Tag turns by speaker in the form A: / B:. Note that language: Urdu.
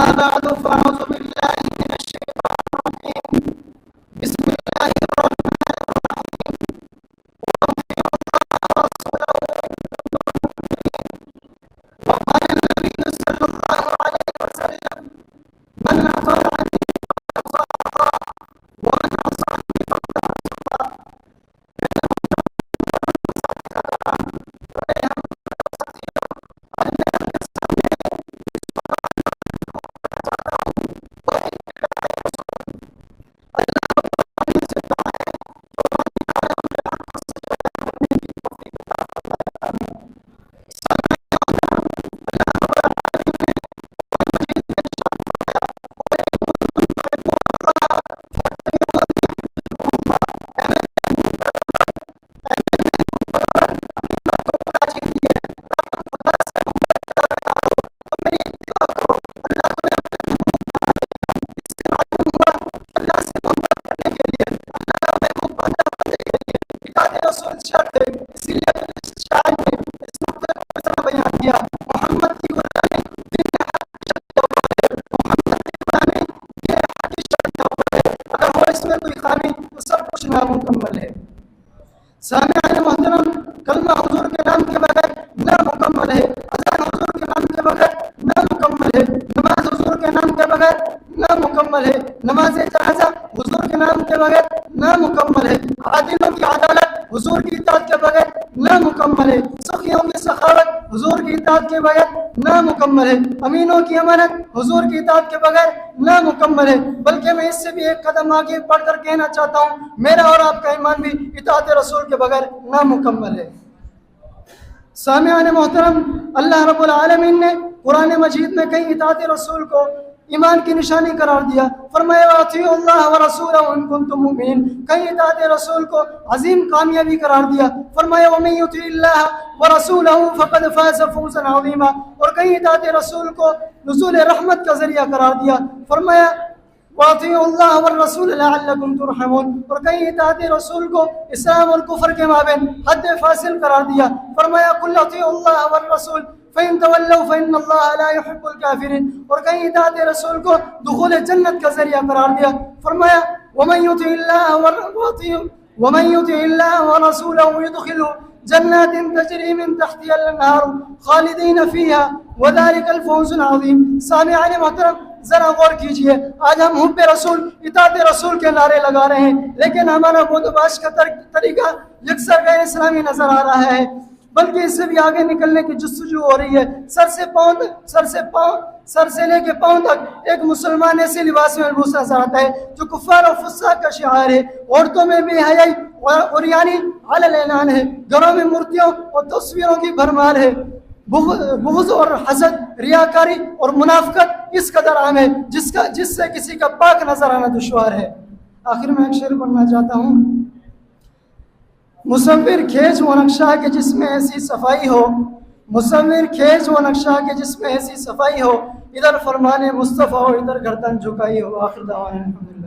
A: أما بعد فأعوذ بالله من الشيطان الرجيم. بسم الله الرحمن الرحيم. وأطيعوا الله ورسوله وقال النبي صلى الله عليه وسلم من أطاعني فقد أطاع الله ومن عصاني فقد عصى الله. مکمل ہے. سامعین محترم، کلمہ حضور کے نام کے بغیر نامکمل ہے، اذان حضور کے نام کے بغیر نامکمل ہے، نماز حضور کے نام کے بغیر نامکمل ہے، نماز جنازہ حضور کے نام کے بغیر نامکمل ہے، عادلوں کی عدالت حضور کی اطاعت کے بغیر نامکمل ہے، سخیوں کی سخاوت حضور کی اطاعت کے بغیر نامکمل ہے، امینوں کی امانت حضور کی اطاعت کے بغیر نامکمل ہے. بلکہ میں اس سے بھی ایک قدم آگے بڑھ کر کہنا چاہتا ہوں، میرا اور آپ کا ایمان بھی اطاعت رسول کے بغیر نامکمل ہے. سامعین محترم، اللہ رب العالمین نے قرآن مجید میں کئی اطاعت رسول کو ایمان کی نشانی قرار دیا. فرمایا اطیعوا اللہ ورسولہ ان کنتم مؤمنین. کئی اطاعت رسول کو عظیم کامیابی قرار دیا. فرمایا ومن یطع اللہ ورسولہ فقد فاز فوزا عظیما. اور کئی اطاعت رسول کو نزول رحمت کا ذریعہ قرار دیا. فرمایا واطیعوا اللہ والرسول لعلکم ترحمون. اور کئی اطاعت رسول کو اسلام اور کفر کے مابین حد فاصل قرار دیا. فرمایا قل اطیعوا اللہ والرسول فَإِن تَوَلَّوْا فَإِنَّ اللَّهَ لَا يُحِبُّ الْكَافِرِينَ. اور کئی اطاعت رسول کو دخول جنت کا ذریعہ قرار دیا. فرمایا وَمَن يُطِعِ اللَّهَ وَرَسُولَهُ يُدْخِلْهُ جَنَّاتٍ تَجْرِي مِن تَحْتِهَا الْأَنْهَارُ خَالِدِينَ فِيهَا وَذَلِكَ الْفَوْزُ الْعَظِيمُ. سامعین محترم، ذرا غور کیجئے. آج ہم حب رسول، اطاعت رسول کے نعرے لگا رہے ہیں، لیکن ہمارا بودباش کا طریقہ یکسر غیر اسلامی نظر آ رہا ہے. بلکہ اس سے بھی آگے نکلنے کی جستجو ہو رہی ہے. سر سے لے کے پاؤں تک ایک مسلمان ایسے لباس میں ملبوس نظر آتا ہے جو کفار و فساق کا شعار ہے. عورتوں میں بے حیائی اور یعنی علی الاعلان ہے. گھروں میں مورتیوں اور تصویروں کی بھرمار ہے. بغض اور حسد، ریاکاری اور منافقت اس قدر عام ہے جس سے کسی کا پاک نظر آنا دشوار ہے. آخر میں ایک شعر پڑھنا چاہتا ہوں. مصور کھینچ وہ نقشہ کے جس میں ایسی صفائی ہو، مصور کھینچ وہ نقشہ کے جس میں ایسی صفائی ہو، ادھر فرمان مصطفیٰ ہو ادھر گردن جھکائی ہو. آخر دعوانا الحمدللہ.